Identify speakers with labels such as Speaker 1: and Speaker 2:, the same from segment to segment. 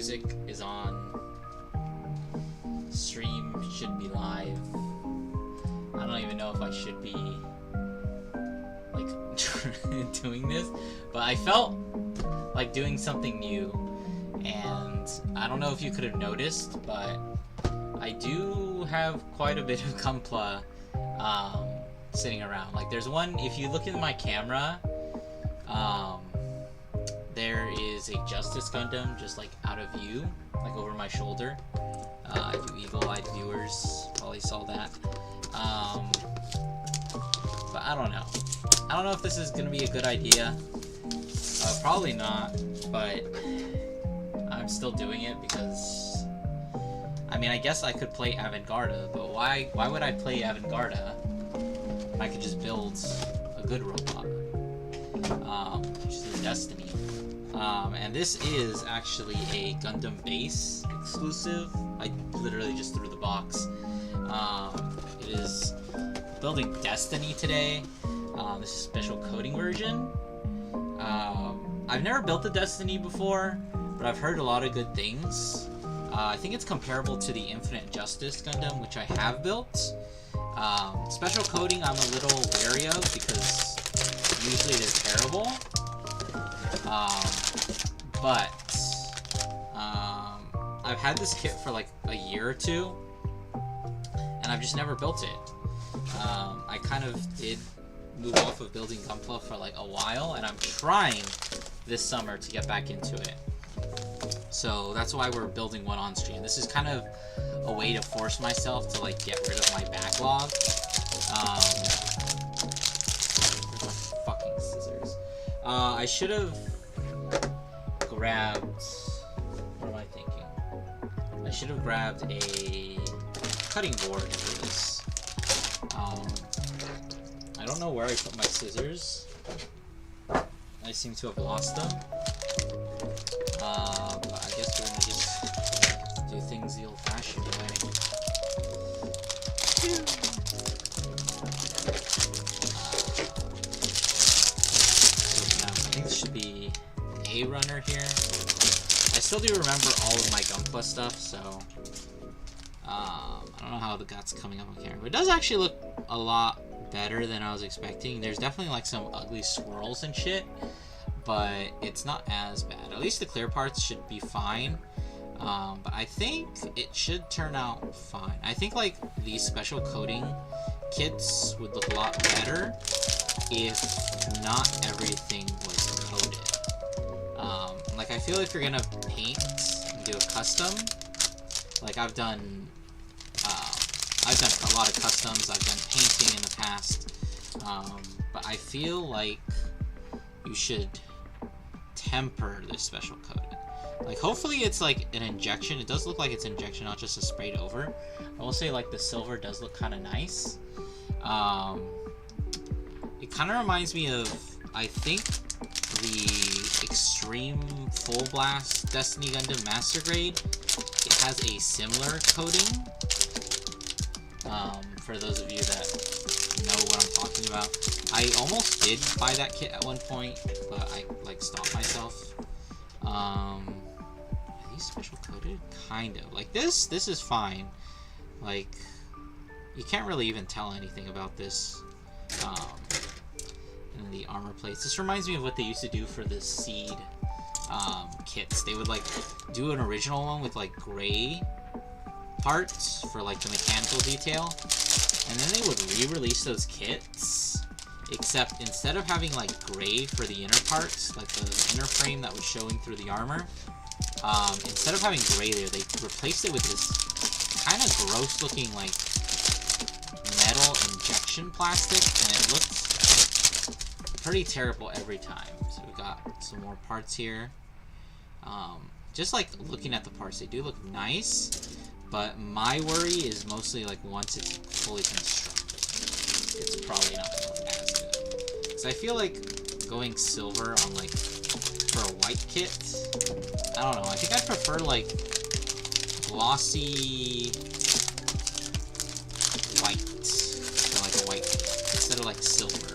Speaker 1: music is on. Stream should be live. I don't even know if I should be like doing this, but I felt like doing something new, and I don't know if you could have noticed, but I do have quite a bit of Gunpla sitting around. Like there's one, if you look in my camera, there is a Justice Gundam just like out of view, like over my shoulder. You eagle-eyed viewers probably saw that. But I don't know. I don't know if this is gonna be a good idea. Probably not, but I'm still doing it because, I mean, I guess I could play Avantgarde, but why would I play Avantgarde when I could just build a good robot, which is Destiny. And this is actually a Gundam base exclusive. I literally just threw the box. It is building Destiny today. This is a special coding version. I've never built the Destiny before, but I've heard a lot of good things. I think it's comparable to the Infinite Justice Gundam, which I have built. Special coding I'm a little wary of because usually they're terrible. But I've had this kit for like a year or two, and I've just never built it. I kind of did move off of building Gunpla for like a while, and I'm trying this summer to get back into it. So that's why we're building one on stream. This is kind of a way to force myself to like get rid of my backlog. Where's my fucking scissors? I should have grabbed, what am I thinking? I should have grabbed a cutting board for this. I don't know where I put my scissors. I seem to have lost them. But I guess we're gonna just do things the old-fashioned way. I think this should be a runner here. I still do remember all of my Gunpla stuff, so I don't know how that's coming up on camera, but it does actually look a lot better than I was expecting. There's definitely like some ugly swirls and shit, but it's not as bad. At least the clear parts should be fine. But I think it should turn out fine. I think like these special coating kits would look a lot better if not everything was coated. Like I feel if you're gonna paint and do a custom, like I've done a lot of customs, I've done painting in the past, but I feel like you should temper this special coating. Like hopefully it's like an injection. It does look like it's injection, not just a sprayed over. I will say like the silver does look kind of nice. It kind of reminds me of, I think, the Extreme Full Blast Destiny Gundam Master Grade. It has a similar coating. For those of you that know what I'm talking about, I almost did buy that kit at one point, but I like stopped myself. Are these special coated? Kind of. Like this is fine. Like you can't really even tell anything about this. And the armor plates. This reminds me of what they used to do for the Seed kits. They would like do an original one with like gray parts for like the mechanical detail, and then they would re-release those kits, except instead of having like gray for the inner parts, like the inner frame that was showing through the armor, instead of having gray there, they replaced it with this kind of gross looking like metal injection plastic, and it looked pretty terrible every time. So we got some more parts here. Just like looking at the parts, they do look nice. But my worry is mostly like once it's fully constructed, it's probably not going to look as good. Because I feel like going silver on like for a white kit, I don't know. I think I prefer like glossy white for like a white kit instead of like silver.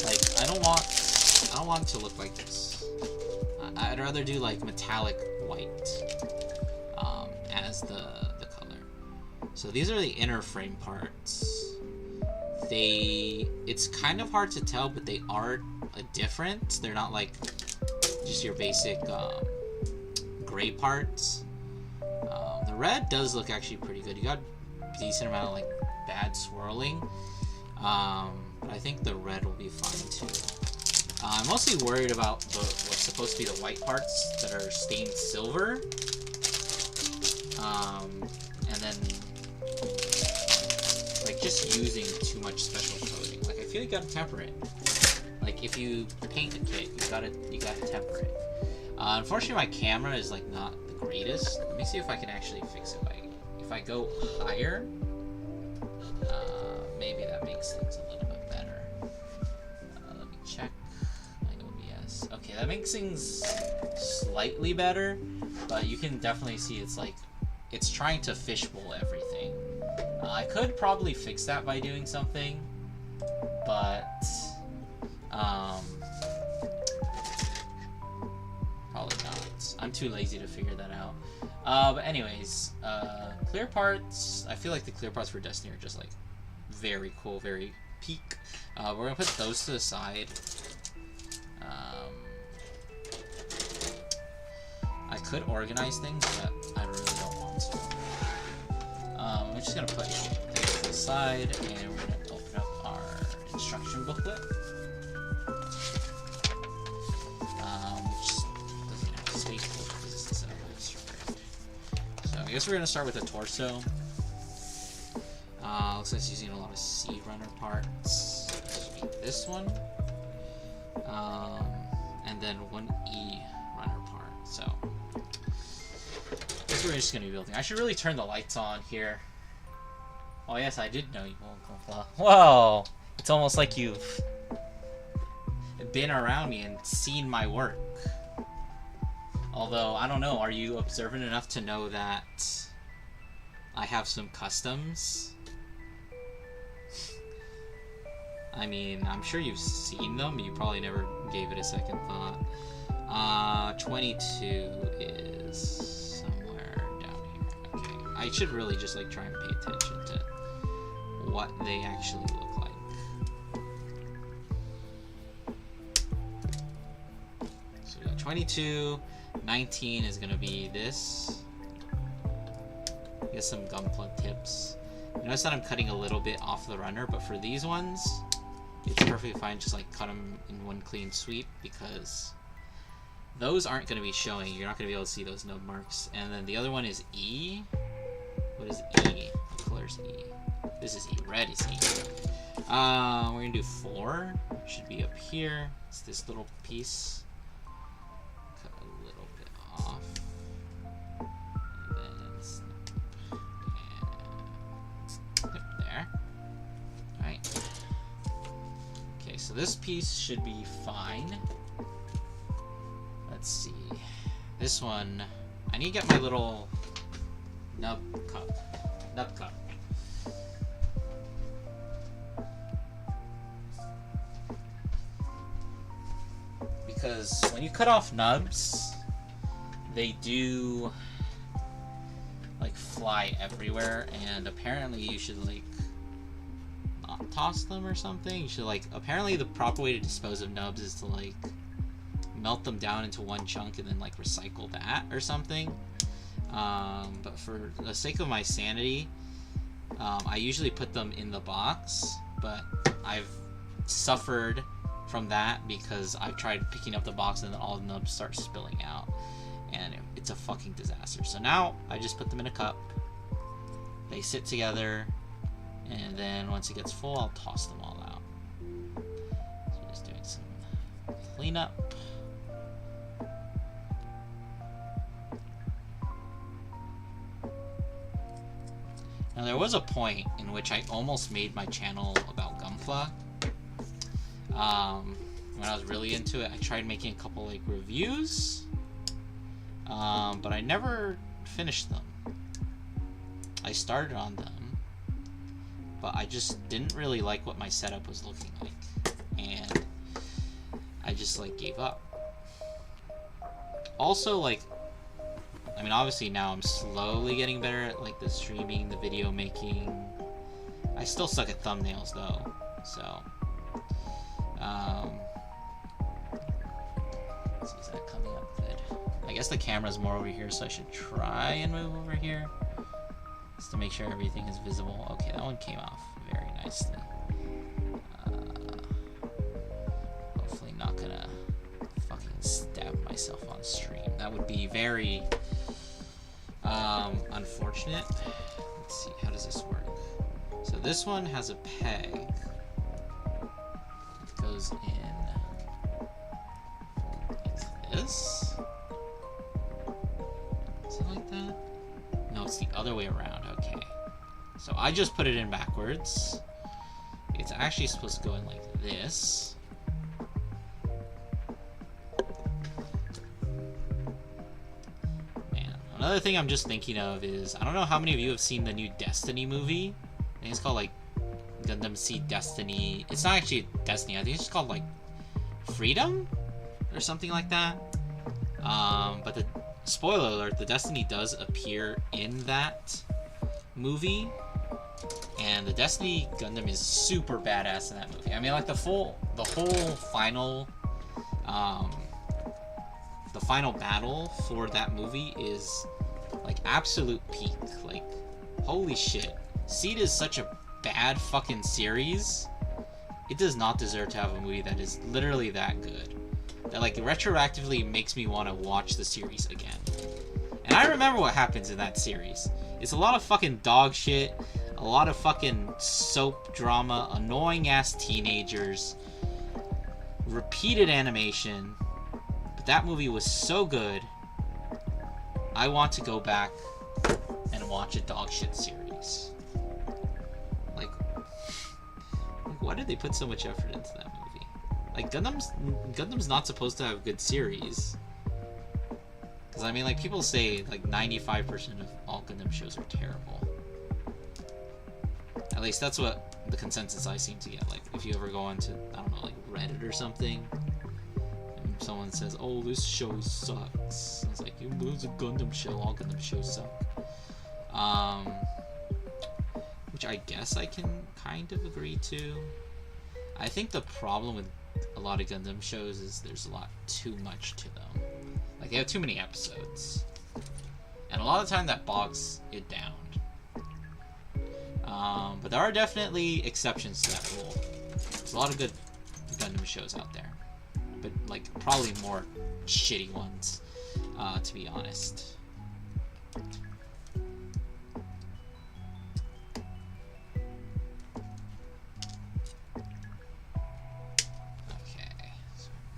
Speaker 1: Like I don't want it to look like this. I'd rather do like metallic white as the color. So these are the inner frame parts. It's kind of hard to tell, but they are different. They're not like just your basic gray parts. The red does look actually pretty good. You got a decent amount of like bad swirling, but I think the red will be fine too. I'm mostly worried about what's supposed to be the white parts that are stained silver, and then like just using too much special coating. Like I feel you gotta temper it. Like if you paint a kit, you gotta temper it. Unfortunately, my camera is like not the greatest. Let me see if I can actually fix it. Like if I go higher, maybe that makes things a little bit better. Let me check my OBS. Okay, that makes things slightly better, but you can definitely see it's trying to fishbowl everything. I could probably fix that by doing something, but probably not. I'm too lazy to figure that out. But anyways, clear parts. I feel like the clear parts for Destiny are just like very cool, very peak. We're gonna put those to the side. I could organize things, but I really don't want to. I'm just gonna put things to the side, and we're gonna open up our instruction booklet. Which doesn't have space because it's set up extra. So I guess we're gonna start with the torso. Looks like it's using a lot of C runner parts. Should be this one, and then one E runner part. So I guess we're just gonna be building. I should really turn the lights on here. Oh yes, I did know you won't Gunpla. Whoa! It's almost like you've been around me and seen my work. Although, I don't know, are you observant enough to know that I have some customs? I mean, I'm sure you've seen them, you probably never gave it a second thought. 22 is somewhere down here. Okay, I should really just like try and pay attention to what they actually look like. So we got 22, 19 is gonna be this. Get some Gunpla tips. You notice that I'm cutting a little bit off the runner, but for these ones, it's perfectly fine. Just like cut them in one clean sweep because those aren't going to be showing. You're not going to be able to see those nub marks. And then the other one is E. What is E? What color is E? This is E. Red is E. We're going to do 4. Should be up here. It's this little piece. Cut a little bit off. And then snip. And snip there. Alright. Okay, so this piece should be fine. Let's see. This one, I need to get my little nub cup. Because when you cut off nubs, they do like fly everywhere, and apparently you should like not toss them or something. You should like, apparently the proper way to dispose of nubs is to like melt them down into one chunk and then like recycle that or something. But for the sake of my sanity, I usually put them in the box, but I've suffered from that because I've tried picking up the box and then all the nubs start spilling out, and it's a fucking disaster. So now I just put them in a cup, they sit together, and then once it gets full, I'll toss them all out. So just doing some cleanup. Now there was a point in which I almost made my channel about Gunpla. When I was really into it, I tried making a couple like reviews, but I never finished them. I started on them, but I just didn't really like what my setup was looking like, and I just like gave up. also, like, I mean, obviously now I'm slowly getting better at, like, the streaming, the video making. I still suck at thumbnails, though, so, let's see, is that coming up good? I guess the camera's more over here, so I should try and move over here, just to make sure everything is visible. Okay, that one came off very nicely. Hopefully not gonna fucking stab myself on stream. That would be very, unfortunate. Let's see, how does this work? So this one has a peg. It goes in like this. Is it like that? No, it's the other way around. Okay. So I just put it in backwards. It's actually supposed to go in like this. Man, another thing I'm just thinking of is, I don't know how many of you have seen the new Destiny movie. I think it's called like Gundam Seed Destiny. It's not actually Destiny. I think it's just called like Freedom or something like that. But the spoiler alert, the Destiny does appear in that movie, and the Destiny Gundam is super badass in that movie. I mean, like the whole final, the final battle for that movie is like absolute peak. Like, holy shit. Seed is such a bad fucking series. It does not deserve to have a movie that is literally that good. That like retroactively makes me want to watch the series again. And I remember what happens in that series. It's a lot of fucking dog shit, a lot of fucking soap drama, annoying ass teenagers, repeated animation. But that movie was so good, I want to go back and watch a dog shit series. Like why did they put so much effort into that movie? Like, Gundam's not supposed to have good series. Because, I mean, like, people say, like, 95% of all Gundam shows are terrible. At least that's what the consensus I seem to get. Like, if you ever go onto, I don't know, like, Reddit or something, and someone says, oh, this show sucks. It's like, it's a Gundam show, all Gundam shows suck. Which I guess I can kind of agree to. I think the problem with a lot of Gundam shows is there's a lot too much to them. Like, they have too many episodes. And a lot of the time that bogs it down. But there are definitely exceptions to that rule. There's a lot of good Gundam shows out there. But, like, probably more shitty ones, to be honest.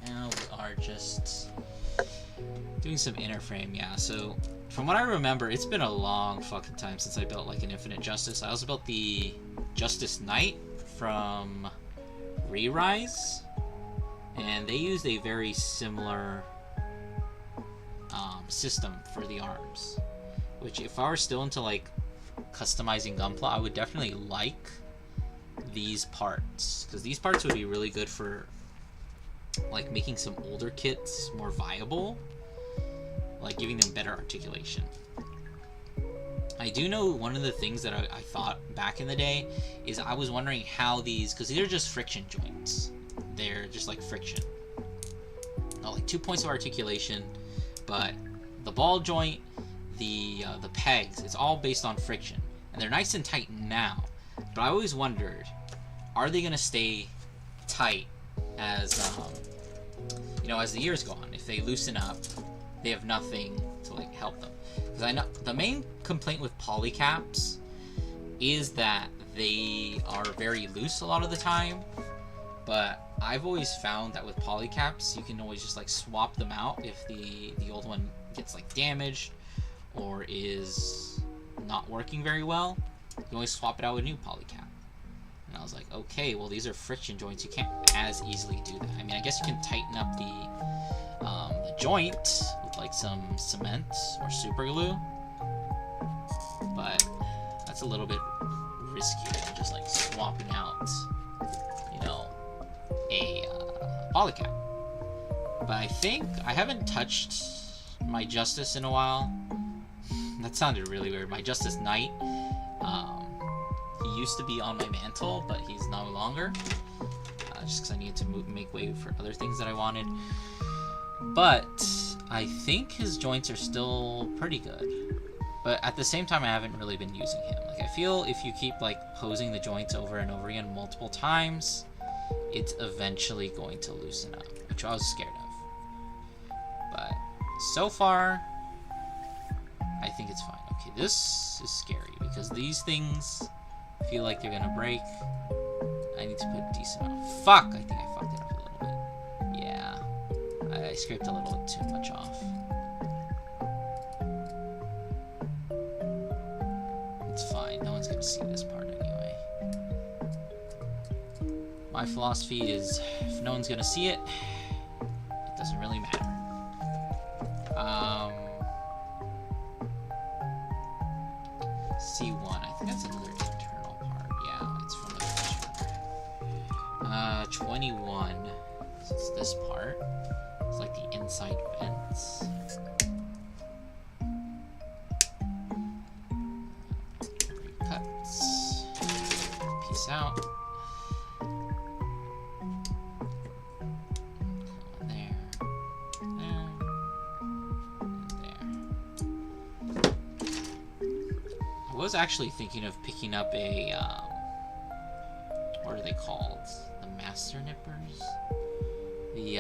Speaker 1: Now we are just doing some inner frame, yeah. So from what I remember, it's been a long fucking time since I built like an Infinite Justice. I also built the Justice Knight from Re-Rise, and they used a very similar system for the arms, which if I were still into like customizing Gunpla, I would definitely like these parts, because these parts would be really good for like making some older kits more viable, like giving them better articulation. I do know one of the things that I thought back in the day is I was wondering how these, because these are just friction joints, they're just like friction, like 2 points of articulation, but the ball joint, the pegs, it's all based on friction, and they're nice and tight now, but I always wondered, are they gonna stay tight as you know, as the years go on? If they loosen up, they have nothing to like help them. Because I know the main complaint with polycaps is that they are very loose a lot of the time, but I've always found that with polycaps you can always just like swap them out if the old one gets like damaged or is not working very well. You can always swap it out with a new polycap. And I was like, okay, well, these are friction joints. You can't as easily do that. I mean, I guess you can tighten up the joint with like some cement or super glue, but that's a little bit riskier than just like swapping out, you know, a polycap. But I think I haven't touched my Justice in a while. That sounded really weird. My Justice Knight. He used to be on my mantle, but he's no longer. Just because I needed to make way for other things that I wanted. But I think his joints are still pretty good. But at the same time, I haven't really been using him. Like, I feel if you keep, like, posing the joints over and over again multiple times, it's eventually going to loosen up, which I was scared of. But so far, I think it's fine. Okay, this is scary because these things feel like they're gonna break. I need to put a decent amount. Fuck! I think I fucked it up a little bit. Yeah. I scraped a little bit too much off. It's fine. No one's gonna see this part anyway. My philosophy is, if no one's gonna see it, it doesn't really matter. C1. I think that's another internal part. Yeah, it's from the picture. 21. So it's this part. It's like the inside vents. Cuts. Peace out. There. There. There. I was actually thinking of picking up a, what are they called? The Master Nippers? The,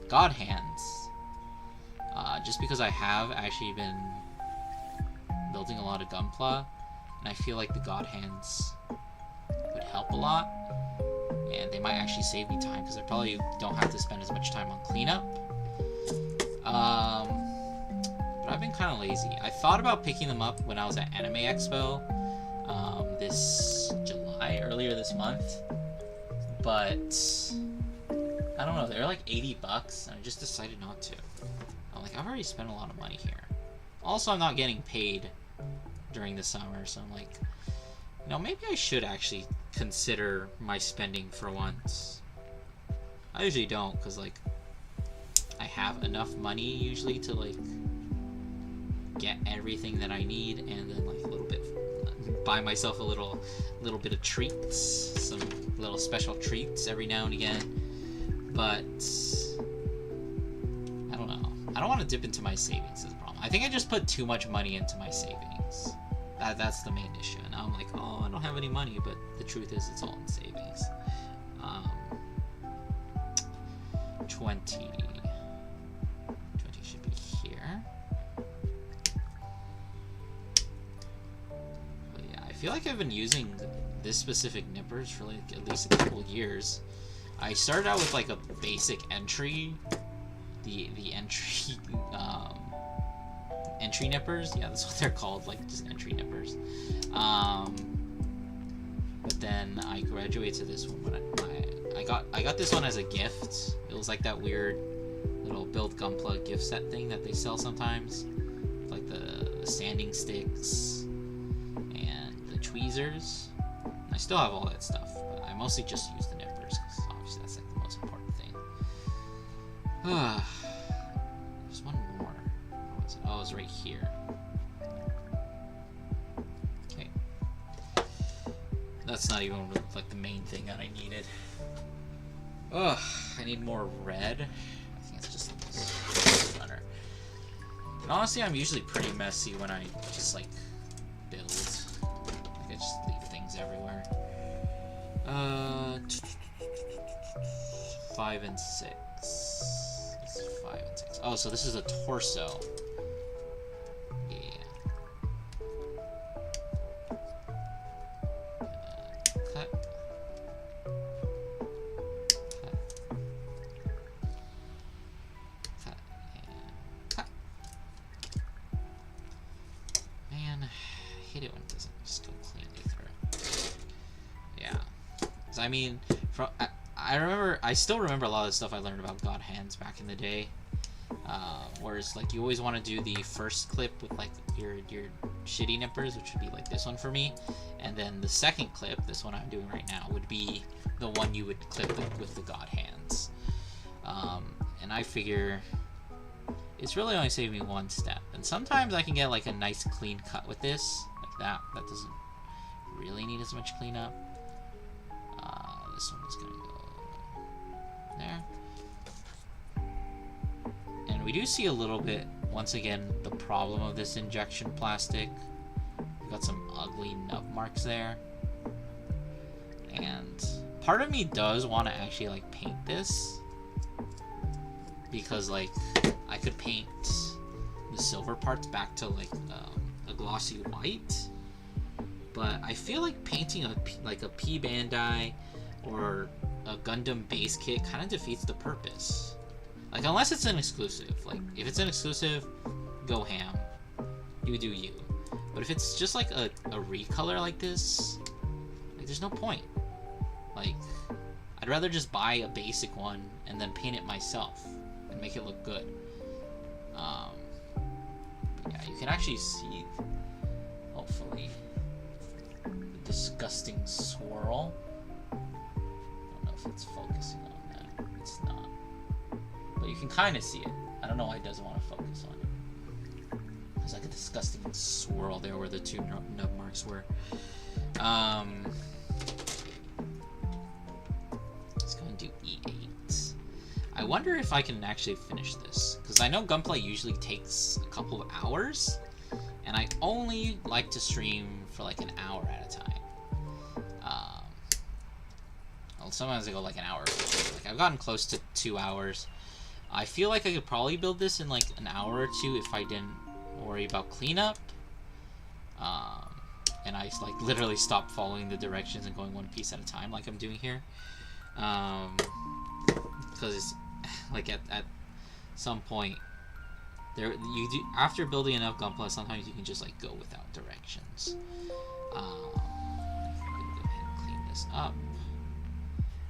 Speaker 1: God Hands. Just because I have actually been building a lot of Gunpla, and I feel like the God Hands would help a lot, and they might actually save me time, because I probably don't have to spend as much time on cleanup. But I've been kind of lazy. I thought about picking them up when I was at Anime Expo, this July, earlier this month, but I don't know, they're like 80 bucks, and I just decided not to. I'm like, I've already spent a lot of money here. Also, I'm not getting paid during the summer, so I'm like, you know, maybe I should actually consider my spending for once. I usually don't, because, like, I have enough money usually to, like, get everything that I need, and then, like, a little bit, buy myself a little bit of treats, some little special treats every now and again, but I don't know. I don't want to dip into my savings is the problem. I think I just put too much money into my savings. That's the main issue. And now I'm like, oh, I don't have any money, but the truth is it's all in savings. 20 should be here. But yeah, I feel like I've been using this specific nippers for like at least a couple of years. I started out with like a basic entry, the entry entry nippers. Yeah, that's what they're called, like just entry nippers. But then I graduated to this one when I got this one as a gift. It was like that weird little Build Gunpla gift set thing that they sell sometimes, like the sanding sticks and the tweezers. I still have all that stuff, but I mostly just use the nippers because obviously that's like the most important thing. There's one more. What was it? Oh, it was right here. Okay. That's not even like the main thing that I needed. Ugh, I need more red. I think it's just this runner. And honestly, I'm usually pretty messy when I just like build. Like I just leave things everywhere. 5 and 6. This is 5 and 6. Oh, so this is a torso. Yeah. Cut. Cut. And cut. Man, I hate it when it doesn't just go cleanly through. Yeah. So, I mean, I still remember a lot of the stuff I learned about God Hands back in the day. Whereas, like, you always want to do the first clip with, like, your shitty nippers, which would be, like, this one for me. And then the second clip, this one I'm doing right now, would be the one you would clip with the God Hands. And I figure it's really only saving me one step. And sometimes I can get like a nice clean cut with this. Like that. That doesn't really need as much cleanup. This one is gonna go there. And we do see a little bit, once again, the problem of this injection plastic. We've got some ugly nub marks there. And part of me does want to actually like paint this, because like I could paint the silver parts back to like a glossy white, but I feel like painting a P Bandai or a Gundam base kit kind of defeats the purpose. Like, unless it's an exclusive. Like, if it's an exclusive, go ham. You do you. But if it's just like a recolor like this, like, there's no point. Like, I'd rather just buy a basic one and then paint it myself and make it look good. Yeah, you can actually see, hopefully, the disgusting swirl. I don't know if it's focusing on that. It's not. But you can kind of see it. I don't know why it doesn't want to focus on it. There's like a disgusting swirl there where the two nub marks were. Let's go and do E8. I wonder if I can actually finish this, because I know Gunpla usually takes a couple of hours, and I only like to stream for like an hour at a time. Well, sometimes I go like an hour. Like, I've gotten close to 2 hours. I feel like I could probably build this in like an hour or two if I didn't worry about cleanup. And I like literally stopped following the directions and going one piece at a time like I'm doing here. Because like at some point there you do, after building enough Gunpla, sometimes you can just like go without directions. I'm gonna go ahead and clean this up.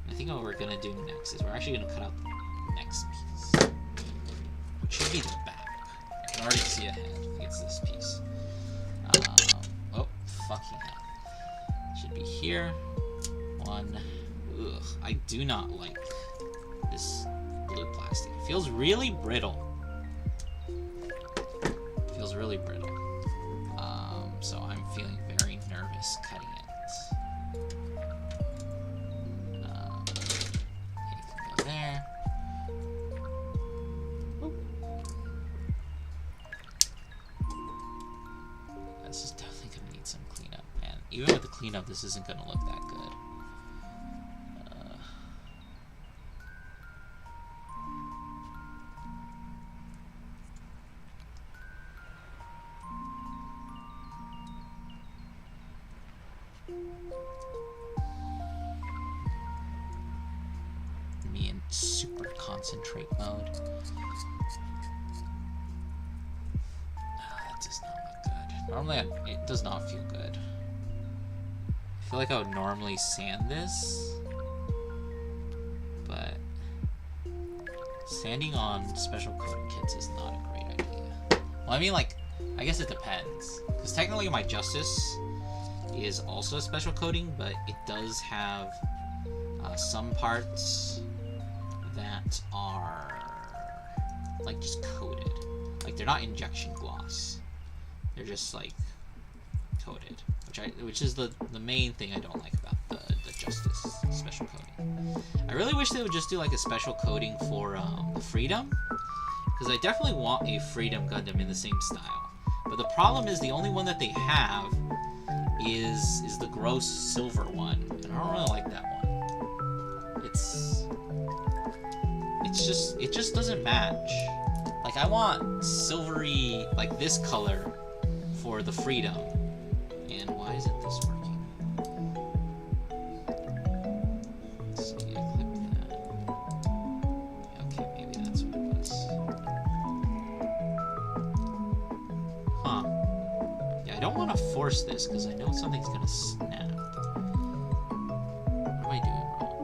Speaker 1: I think what we're gonna do next is we're actually gonna cut out the next piece, which should be the back. I can already see ahead. I think it's this piece. Oh, fucking hell. Should be here. One. Ugh, I do not like this blue plastic. It feels really brittle. It feels really brittle. So I'm feeling very nervous cutting it. There. Oop. This is definitely gonna need some cleanup, man. Even with the cleanup, this isn't gonna look that good. Me in super concentrate mode. That does not look good. Normally, it does not feel good. I feel like I would normally sand this, but sanding on special coating kits is not a great idea. Well, I mean, like, I guess it depends, because technically my Justice is also a special coating, but it does have some parts that are like just coated. Like, they're not injection gloss. They're just like coated, which is the main thing I don't like about the Justice special coating. I really wish they would just do like a special coating for the Freedom, because I definitely want a Freedom Gundam in the same style. But the problem is the only one that they have is the gross silver one, and I don't really like that one. It just doesn't match. Like, I want silvery, like this color for the Freedom. And why isn't this working? Let's see, I clicked that. Okay, maybe that's what it was. Huh. Yeah, I don't want to force this because I know something's gonna snap. What am I doing wrong?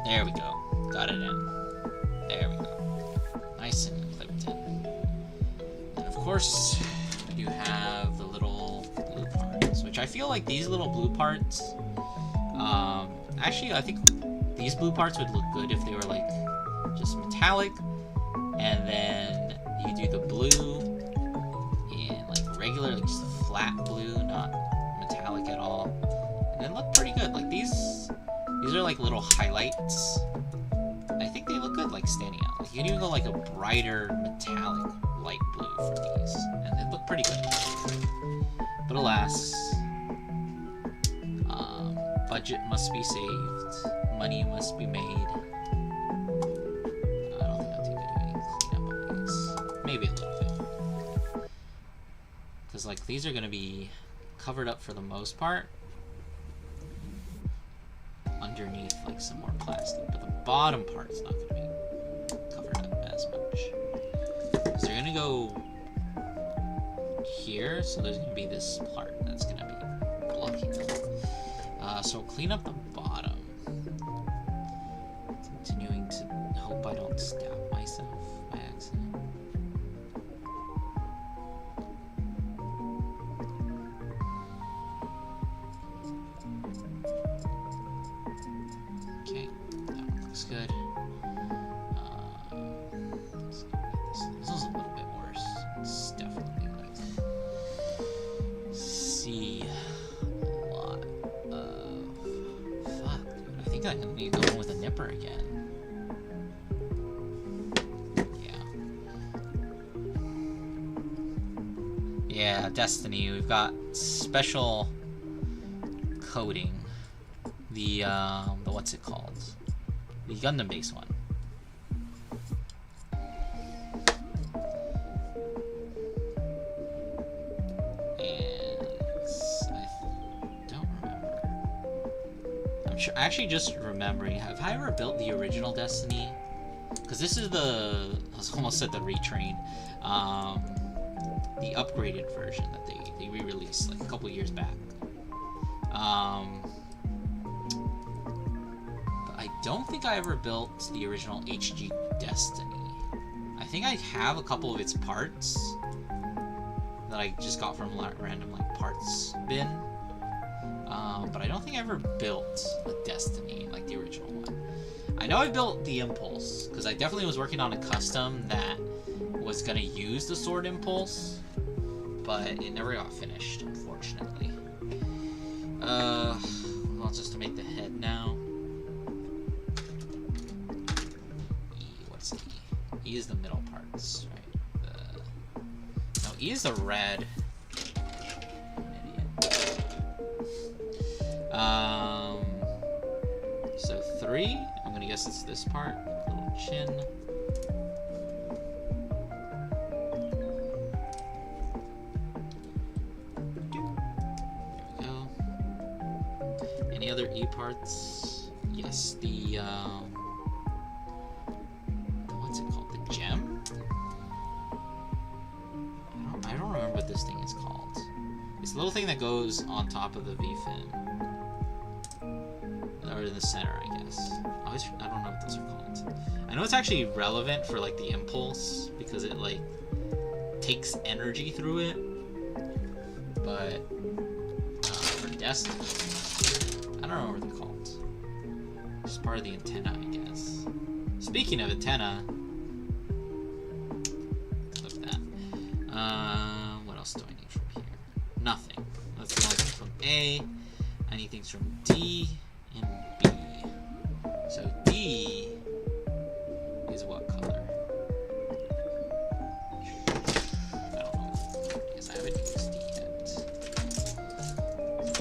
Speaker 1: There we go. Got it in. There we go. Nice and clipped in. And of course, we do have the little blue parts, which I feel like these little blue parts, actually I think these blue parts would look good if they were like just metallic, and then you do the blue in like regular, like just flat blue, not metallic at all, and then look pretty good. Like these are like little highlights. I think they look good, like standing out. Like you can even go like a brighter metallic light blue for these, and they look pretty good. But alas, budget must be saved, money must be made. I don't think I'll do any cleanup on these. Maybe a little bit, because like these are gonna be covered up for the most part underneath like some more plastic, but the bottom part's not gonna be covered up as much. So you're gonna go here, so there's gonna be this part that's gonna be blocking them. So clean up the bottom. Continuing to hope I don't stab myself by accident. Okay, that one looks good. Let's go with this. This is a little bit worse. It's definitely like see a lot of fuck, dude. I think I need to go in with a nipper again. Yeah, Destiny. We've got special coating. The what's it called? The Gundam base one. And I don't remember. I'm sure. Actually, just remembering. Have I ever built the original Destiny? Because this is the. I was almost said the retrain. The upgraded version that they re-released like a couple years back. But I don't think I ever built the original HG Destiny. I think I have a couple of its parts that I just got from random like parts bin. But I don't think I ever built a Destiny like the original one. I know I built the Impulse because I definitely was working on a custom that was gonna use the Sword Impulse, but it never got finished, unfortunately. Well, just to make the head now. E, what's E? E is the middle parts, right? No, E is the red. I'm an idiot. So 3, I'm gonna guess it's this part, little chin. Any other E parts? Yes, the what's it called? The gem? I don't remember what this thing is called. It's the little thing that goes on top of the V-fin. Or in the center, I guess. I don't know what those are called. I know it's actually relevant for like the Impulse because it like takes energy through it. But for Destiny, I don't know what they're called. It's part of the antenna, I guess. Speaking of antenna, look at that. What else do I need from here? Nothing. That's the only thing from A. I need things from D and B. So D is what color? I don't know. I guess I haven't used D yet.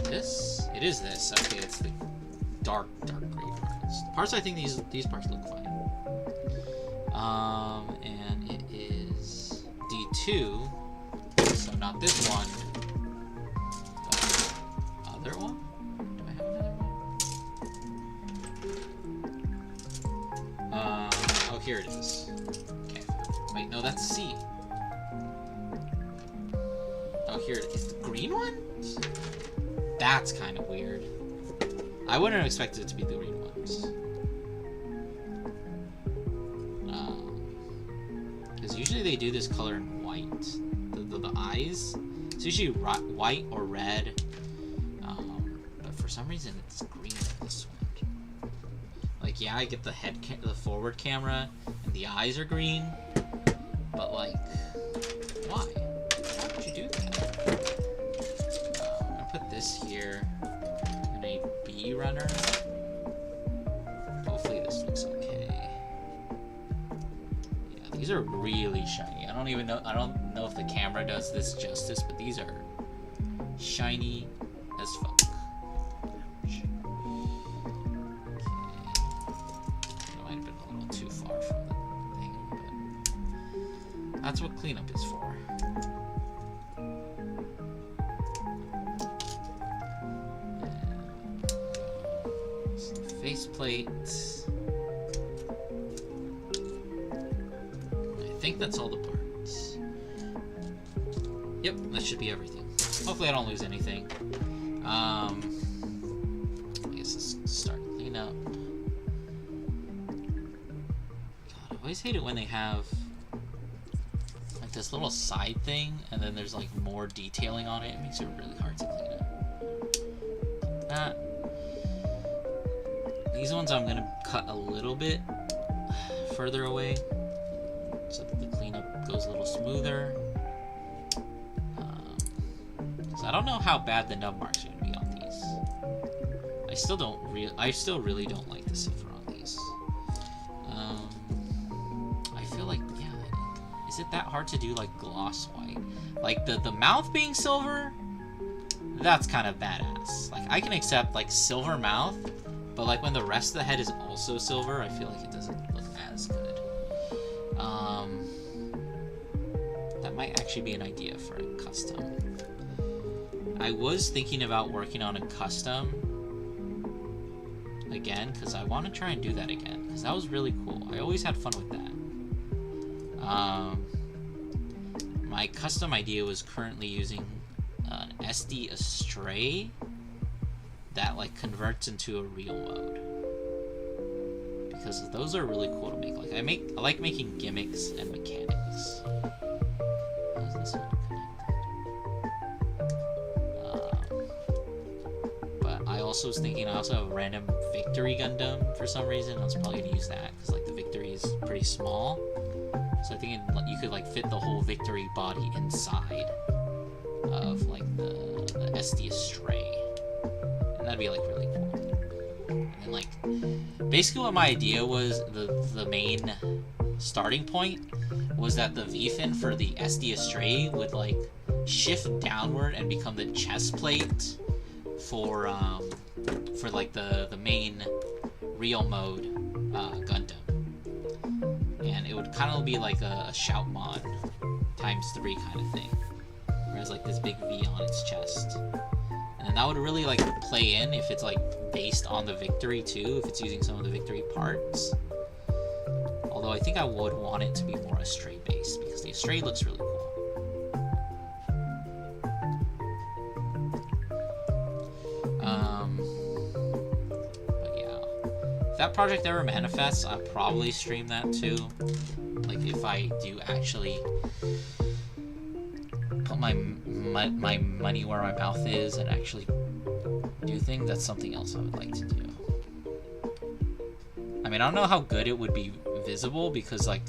Speaker 1: This? It is this. Okay, it's the dark gray parts. The parts I think these parts look fine. And it is D2. So not this one. The other one? Do I have another one? Oh, here it is. Okay. Wait, no, that's C. Oh, here it is. The green one? That's kind of weird. I wouldn't have expected it to be the green ones. they do this color in white. The eyes. It's usually white or red. But for some reason it's green in this one. Like, yeah, I get the the forward camera and the eyes are green. But like, why? Why would you do that? I'm gonna put this here in a bee runner. Hopefully this looks okay. Yeah, these are really shiny. I don't know if the camera does this justice, but these are shiny as fuck. Okay. That might have been a little too far from the thing, but that's what cleanup is for. Faceplate. I think that's all the parts. Yep, that should be everything. Hopefully I don't lose anything. I guess let's start cleanup. God, I always hate it when they have like this little side thing and then there's like more detailing on it. It makes it really hard to clean up. That. These ones I'm gonna cut a little bit further away so that the cleanup goes a little smoother. So I don't know how bad the nub marks are gonna be on these. I still really don't like the silver on these. I feel like, yeah, is it that hard to do like gloss white? Like the mouth being silver, that's kind of badass. Like I can accept like silver mouth. But like when the rest of the head is also silver, I feel like it doesn't look as good. That might actually be an idea for a custom. I was thinking about working on a custom again, because I want to try and do that again, because that was really cool. I always had fun with that. My custom idea was currently using an SD Astray that like converts into a real mode, because those are really cool to make. Like I like making gimmicks and mechanics. How is this one connected? But I also was thinking I also have a random Victory Gundam for some reason. I was probably gonna use that because like the Victory is pretty small, so I think you could like fit the whole Victory body inside of like the SD Astray. And that'd be like really cool. And then like basically what my idea was, the main starting point was that the V-fin for the SD Astray would like shift downward and become the chest plate for like the main real mode Gundam. And it would kind of be like a shout mod ×3 kind of thing. Whereas like this big V on its chest. And that would really like play in if it's like based on the Victory too, if it's using some of the Victory parts. Although I think I would want it to be more Astray based, because the Astray looks really cool. But yeah, if that project ever manifests, I'll probably stream that too. Like if I do actually put my money where my mouth is and actually do things, that's something else I would like to do. I mean, I don't know how good it would be visible, because like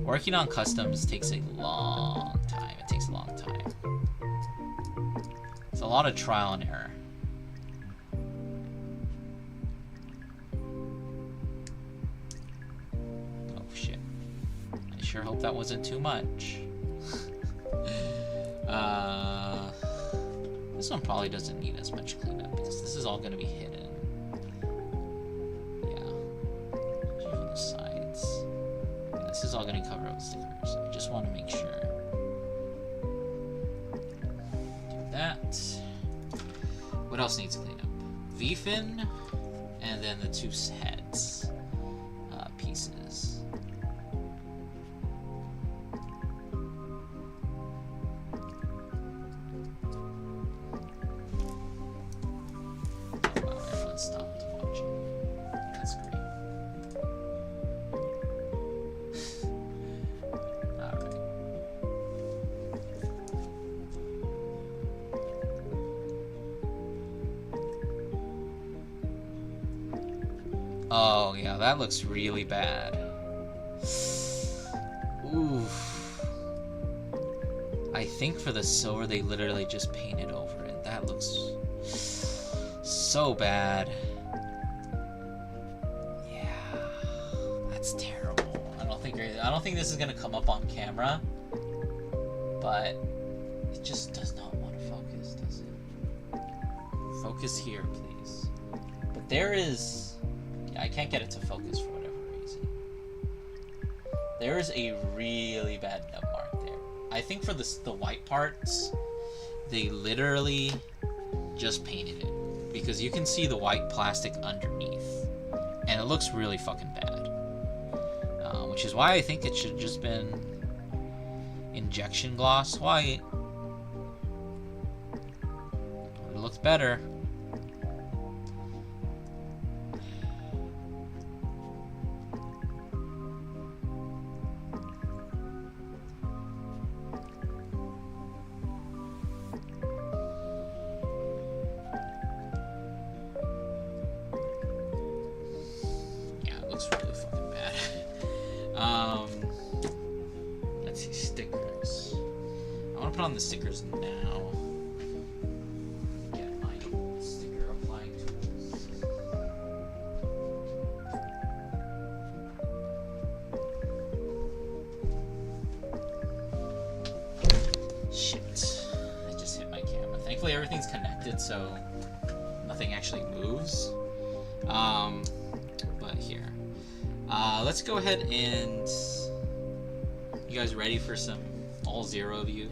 Speaker 1: working on customs takes a long time. It takes a long time. It's a lot of trial and error. Oh shit. I sure hope that wasn't too much. This one probably doesn't need as much cleanup because this is all going to be hidden. Yeah. For the sides. Yeah, this is all going to cover up stickers. I just want to make sure. Do that. What else needs cleanup? V-fin, and then the two heads pieces. Stopped watching. That's great. Oh yeah, that looks really bad. Ooh. I think for the silver they literally just painted over it. That looks so bad. Yeah, that's terrible. I don't think this is gonna come up on camera, but it just does not want to focus, does it? Focus here, please. But there is, yeah, I can't get it to focus for whatever reason. There is a really bad nub mark there. I think for the white parts, they literally just painted it, because you can see the white plastic underneath, and it looks really fucking bad. Which is why I think it should have just been injection gloss white. It looks better. Yeah, it looks really fucking bad. Let's see, stickers. I want to put on the stickers now. Get my sticker applying tools. Shit. I just hit my camera. Thankfully everything's connected, so nothing actually moves. But here. Let's go ahead and... You guys ready for some all zero of you?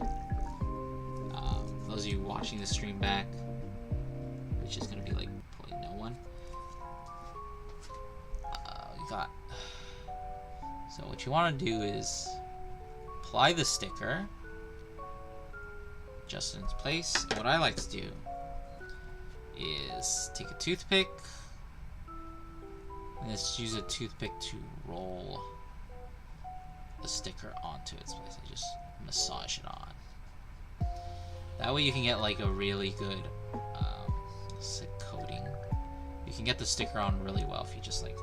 Speaker 1: Those of you watching the stream back, which is going to be like probably no one. We got... So what you want to do is apply the sticker just in its place. And what I like to do is take a toothpick. And let's use a toothpick to roll the sticker onto its place. I just massage it on. That way you can get like a really good coating. You can get the sticker on really well if you just like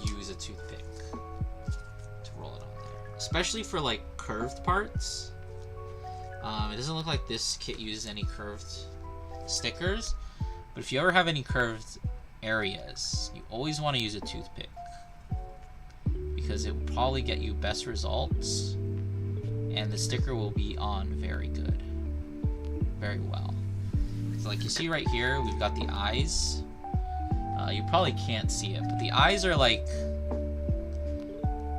Speaker 1: use a toothpick to roll it on there. Especially for like curved parts. It doesn't look like this kit uses any curved stickers, but if you ever have any curved areas, you always want to use a toothpick, because it will probably get you best results, and the sticker will be on very good, very well. So like you see right here, we've got the eyes. You probably can't see it, but the eyes are like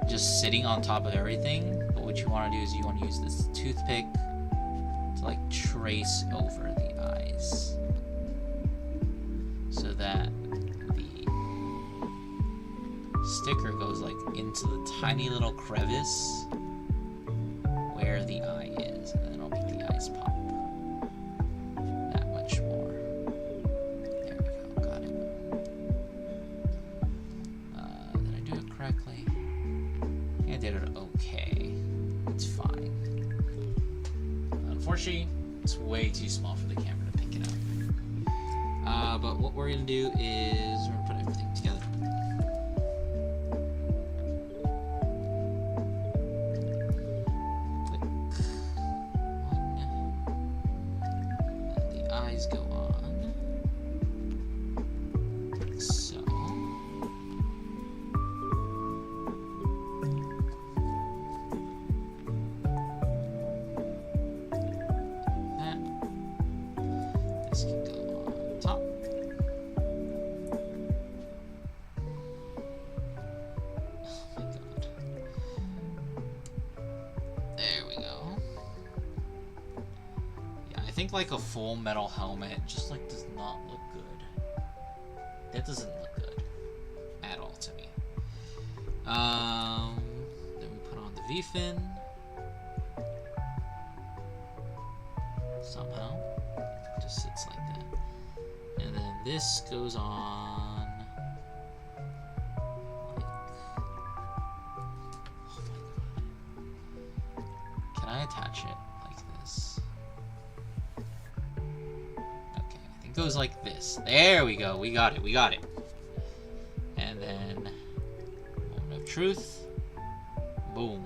Speaker 1: just sitting on top of everything. But what you want to do is you want to use this toothpick to like trace over the eyes, so that sticker goes like into the tiny little crevice where the eye is, and then it'll make the eyes pop that much more. There we go, got it. Did I do it correctly? I did it okay. It's fine. Unfortunately, it's way too small for the camera to pick it up. But what we're gonna do is we're gonna put everything together. Go on. So that this can go on top. Oh my god. There we go. I think like a full metal helmet just like does not look good. That doesn't look good at all to me. Then we put on the V-fin. Somehow. It just sits like that. And then this goes on like, oh my god. Can I attach it like this? Goes like this. There we go. We got it. We got it. And then truth. Boom.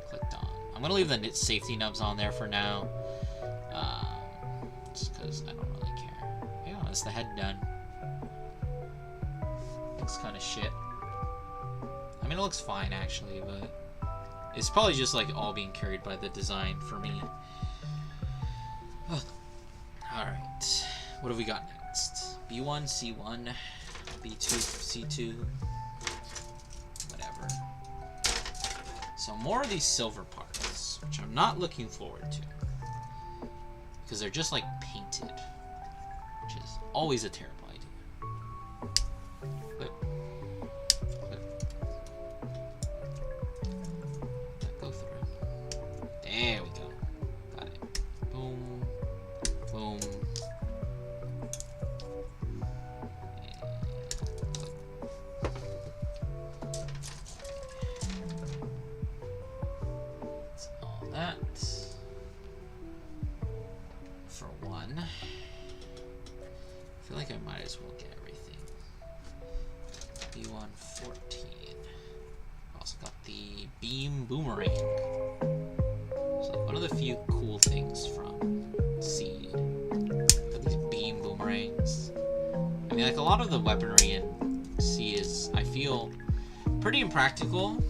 Speaker 1: Clicked on. I'm gonna leave the safety nubs on there for now. Just because I don't really care. Yeah, that's the head done. Looks kind of shit. I mean, it looks fine actually, but it's probably just like all being carried by the design for me. Alright. What have we got next? B1, C1, B2, C2. Whatever. So more of these silver parts, which I'm not looking forward to. Because they're just like painted. Which is always a terrible idea. Clip. Clip. That go through. There we go. Got it. Boom. Boom. That's all that. For one. I feel like I might as well get everything. B114. Also got the beam boomerang. It's like one of the few cool things from Seed. Got these beam boomerangs. I mean, like a lot of the weaponry in Seed is, I feel, pretty impractical.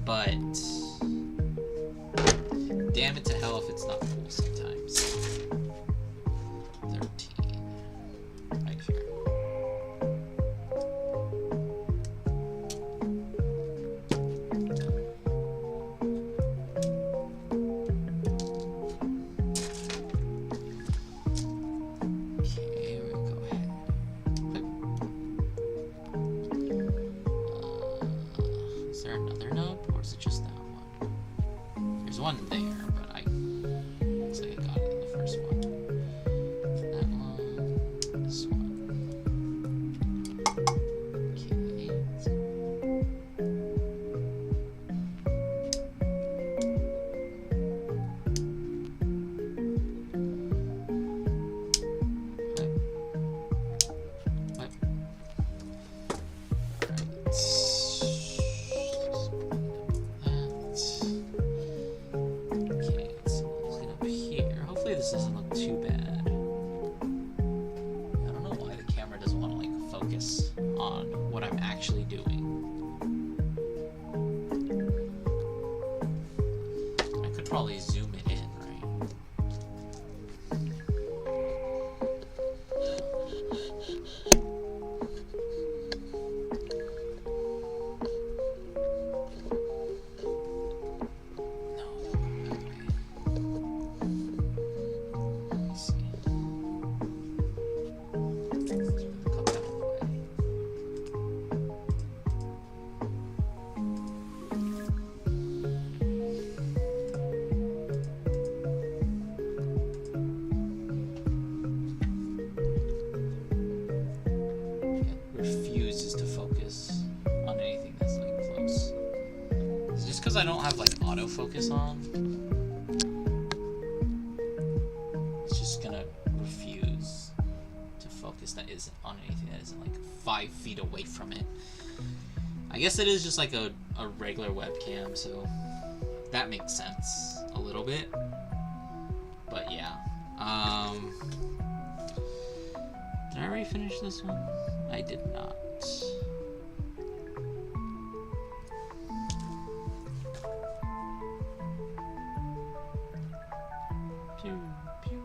Speaker 1: But damn it to hell if it's not cool sometimes. 13. Right here. Okay, we'll go ahead. Is there another nub, or is it just that one? There's one there, but looks like I got it in the first one. That one, this one. Okay. What? This doesn't look too bad. I don't know why the camera doesn't want to like focus on what I'm actually doing. I could probably zoom it in, right? Refuses to focus on anything that's like close. It's just because I don't have like autofocus on. It's just gonna refuse to focus that isn't on anything that isn't like 5 feet away from it. I guess it is just like a regular webcam, so that makes sense a little bit. But yeah. Did I already finish this one? I did not. Pew, pew.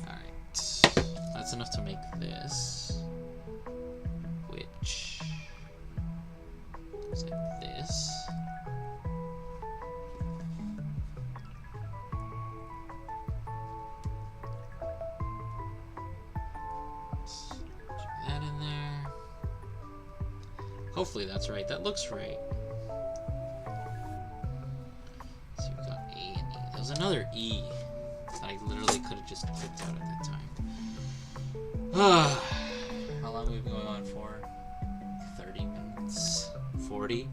Speaker 1: Alright. That's enough to make this. Which looks like this. That in there. Hopefully that's right. That looks right. So we've got A and E. There was another E that I literally could have just picked out at that time. How long have we been going on for? 30 minutes? 40?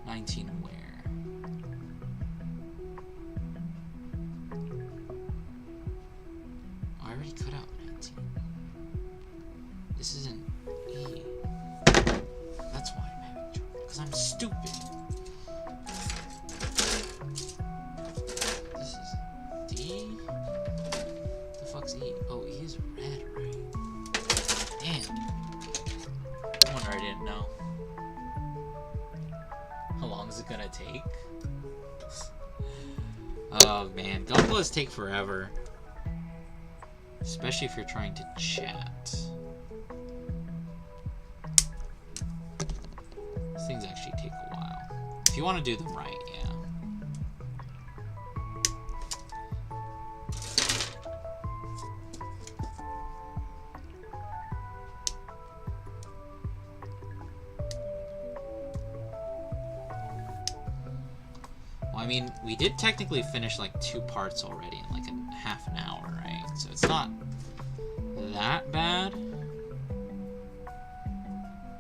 Speaker 1: 19 away. stupid. This is D? The fuck's E? Oh, E is red, right? Damn. No wonder I didn't know. How long is it gonna take? Oh man, Gunplas take forever. Especially if you're trying to chat. These things actually take a while. If you want to do them right, yeah. Well, I mean, we did technically finish like 2 parts already in like a half an hour, right? So it's not that bad.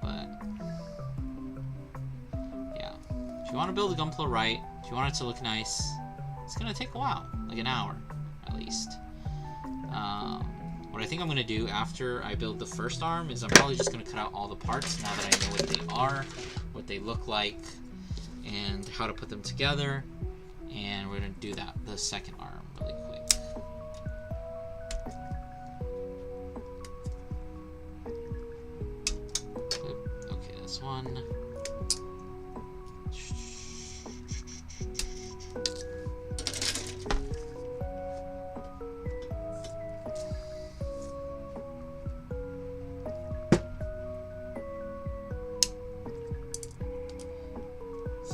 Speaker 1: But yeah, if you want to build a Gunpla right, if you want it to look nice, it's gonna take a while, like an hour at least. What I think I'm gonna do after I build the first arm is I'm probably just gonna cut out all the parts now that I know what they are, what they look like, and how to put them together, and we're gonna do that the second arm really quick. Okay, this one.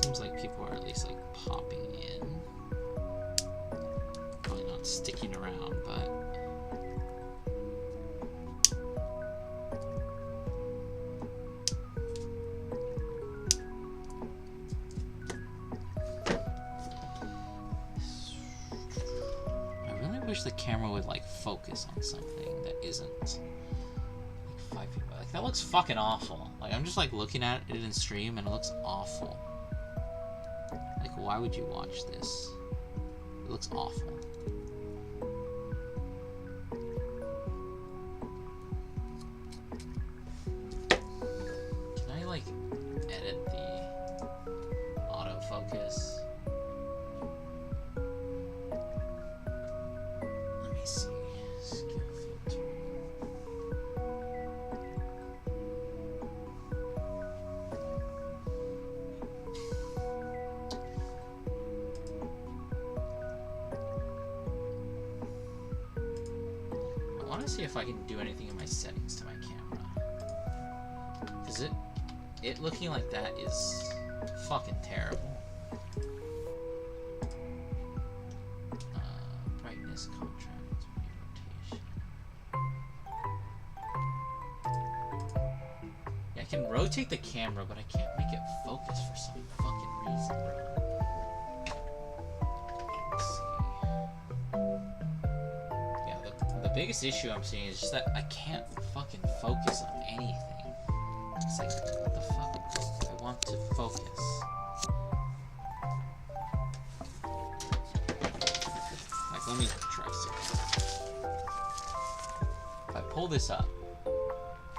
Speaker 1: Seems like people are at least like popping in. Probably not sticking around, but I really wish the camera would like focus on something that isn't like 5 people. Like that looks fucking awful. Like I'm just like looking at it in stream and it looks awful. Like, why would you watch this? It looks awful. Can I, like, edit the autofocus? Let me see. Skill filter. I want to see if I can do anything in my settings to my camera. Because it looking like that is fucking terrible. Brightness, contrast, rotation. Yeah, I can rotate the camera, but I can't make it focus for some fucking reason, bro. The biggest issue I'm seeing is just that I can't fucking focus on anything. It's like, what the fuck? I want to focus. Like, let me try something. If I pull this up,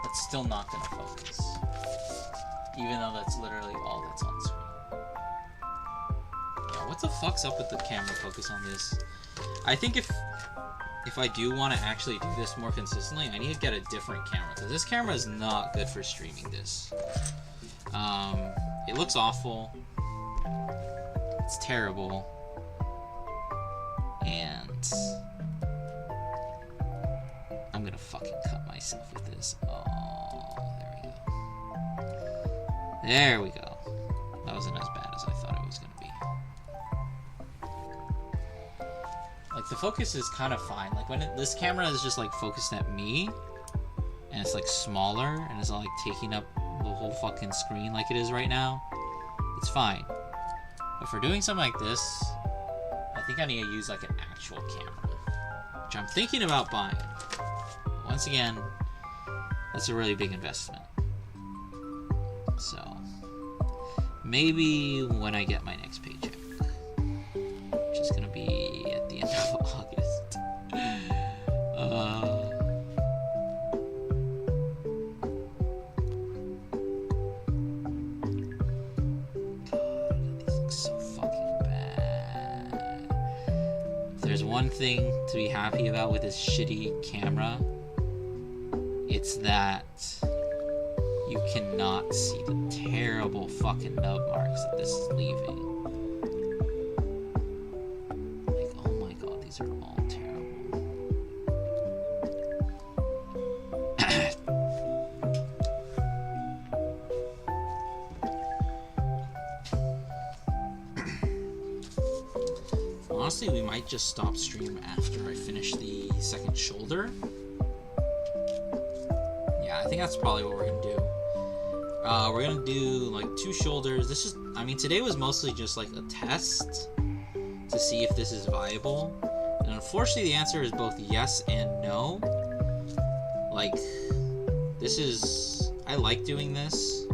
Speaker 1: that's still not gonna focus. Even though that's literally all that's on screen. Yeah, what the fuck's up with the camera focus on this? I think if I do want to actually do this more consistently, I need to get a different camera, because this camera is not good for streaming this. It looks awful. It's terrible. And I'm gonna fucking cut myself with this. Oh, there we go. There we go. That wasn't as bad as I thought it was gonna be. Like, the focus is kind of fine. Like, when this camera is just, like, focused at me, and it's, like, smaller, and it's not, like, taking up the whole fucking screen like it is right now, it's fine. But for doing something like this, I think I need to use, like, an actual camera, which I'm thinking about buying. But once again, that's a really big investment. So, maybe when I get my next paycheck, which is gonna be at the end of August. one thing to be happy about with this shitty camera, it's that you cannot see the terrible fucking nub marks that this is leaving. Like, oh my god, these are all terrible. Honestly, we might just stop stream after I finish the second shoulder. Yeah, I think that's probably what we're gonna do. We're gonna do like 2 shoulders. This is, I mean, today was mostly just like a test to see if this is viable. And unfortunately, the answer is both yes and no. Like, this is, I like doing this,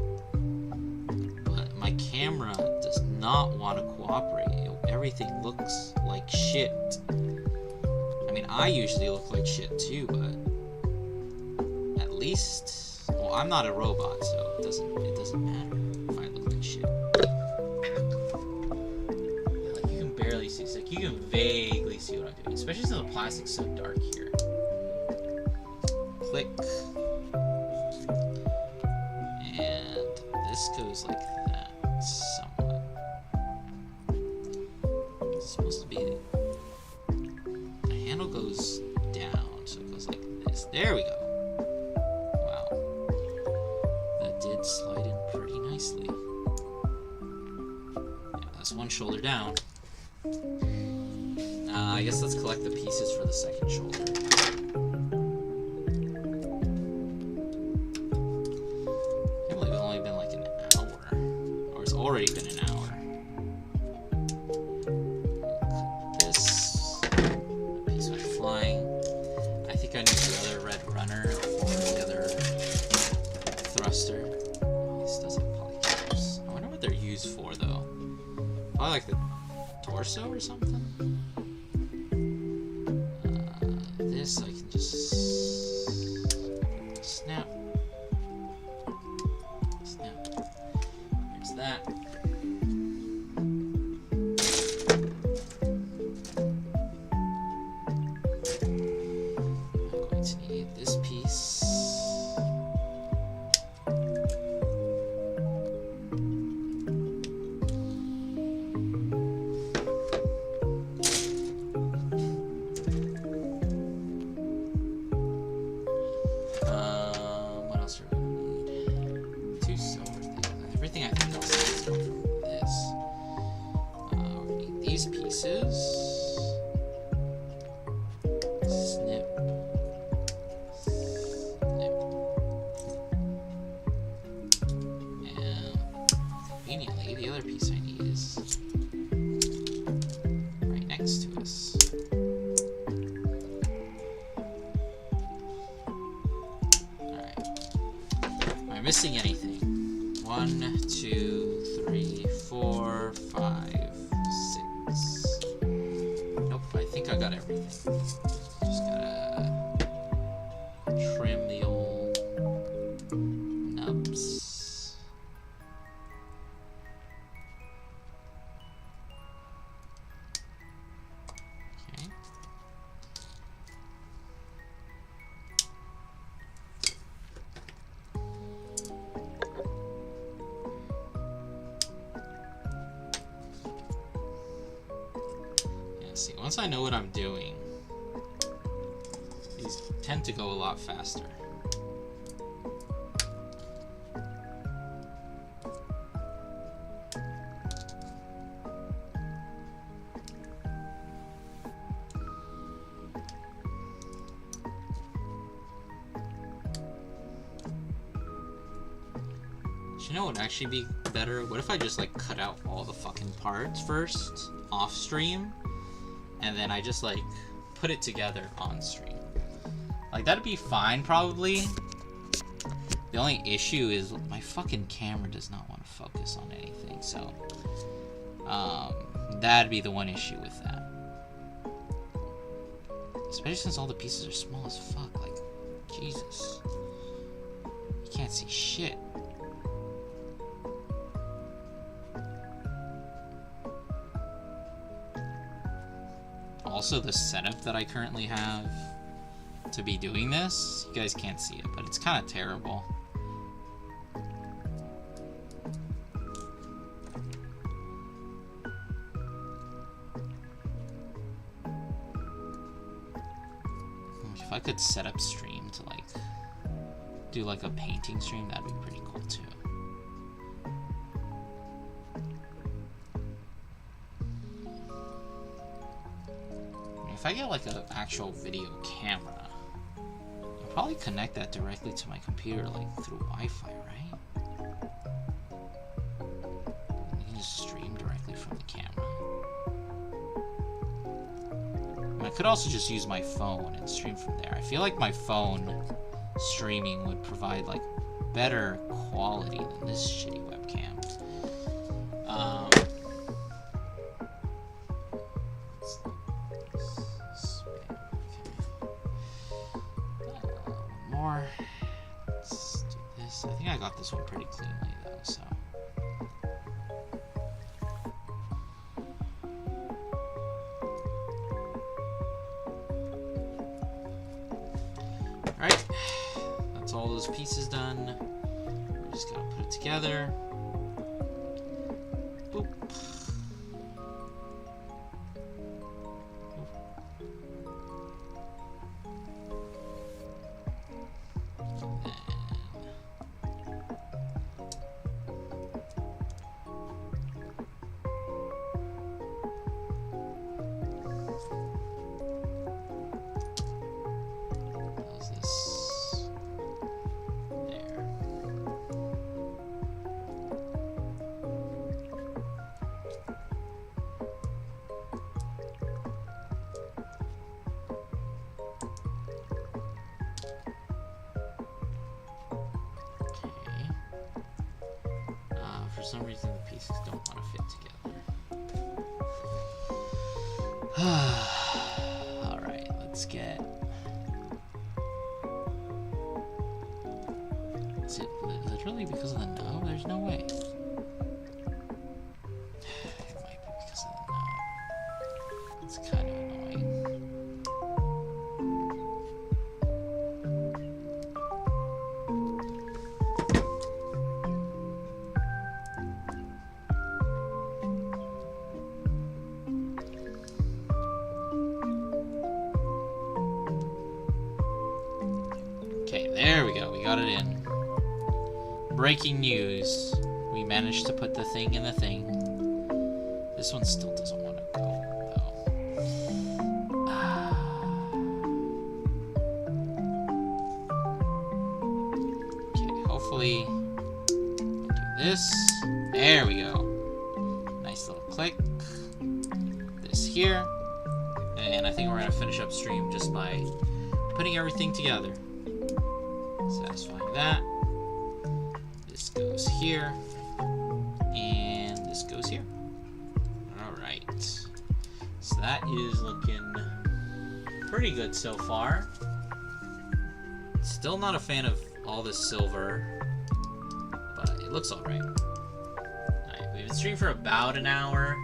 Speaker 1: but my camera does not want to cooperate. Everything looks like shit. I mean, I usually look like shit too, but at least, well, I'm not a robot, so it doesn't matter if I look like shit. Yeah, like, you can barely see. It's like you can vaguely see what I'm doing, especially since the plastic's so dark here. Click, and this goes like that somewhat. It's supposed to be, the handle goes down, so it goes like this. There we go. Wow, that did slide in pretty nicely. Yeah, that's one shoulder down. I guess let's collect the pieces for the second shoulder. I can't believe it's only been like an hour, or it's already been an hour. Probably like the torso or something. This I can just snap. Snap. Here's that. I'm going to need this piece. Missing anything? 1, 2, 3, 4, 5, 6. Nope, I think I got everything. Just gotta trim the old nubs. Okay. See, once I know what I'm doing, these tend to go a lot faster. You know what would actually be better? What if I just like cut out all the fucking parts first off stream? And then I just like put it together on stream. Like, that'd be fine probably. The only issue is my fucking camera does not want to focus on anything, so that'd be the one issue with that. Especially since all the pieces are small as fuck. Like, Jesus, you can't see shit. also the setup that I currently have to be doing this. You guys can't see it, but it's kind of terrible. If I could set up stream to like do like a painting stream, that'd be pretty cool too. If I get like an actual video camera, I'll probably connect that directly to my computer, like through Wi-Fi, right? You can just stream directly from the camera. I could also just use my phone and stream from there. I feel like my phone streaming would provide like better quality than this shitty webcam. More. Let's do this. I think I got this one pretty cleanly though, so. Alright, that's all those pieces done. We're just gonna put it together. Boop. For some reason the pieces don't want to fit together. Alright, let's get... Is it literally because of the nub? There's no way. It might be because of the nub. It's kind of annoying. Okay, there we go. We got it in. Breaking news. We managed to put the thing in the thing. This one still doesn't want to go, though. Okay, hopefully we'll do this. There we go. Nice little click. This here. And I think we're going to finish up stream just by putting everything together. Satisfying that. This goes here. And this goes here. Alright. So that is looking pretty good so far. Still not a fan of all this silver, but it looks alright. Alright, we've been streaming for about an hour.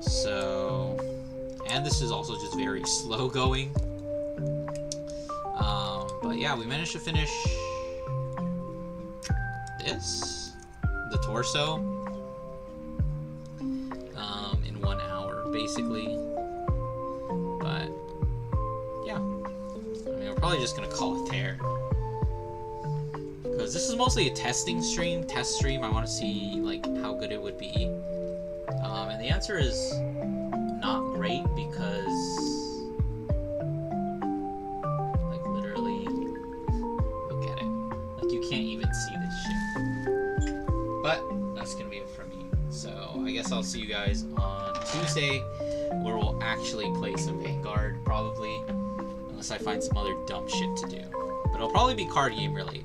Speaker 1: So, and this is also just very slow going. But yeah, we managed to finish this, the torso, in 1 hour, basically. But yeah, I mean, we're probably just gonna call it there, because this is mostly a testing stream, test stream. I want to see like how good it would be, and the answer is not great, because but that's gonna be it for me. So I guess I'll see you guys on Tuesday, where we'll actually play some Vanguard, probably, unless I find some other dumb shit to do. But it'll probably be card game related.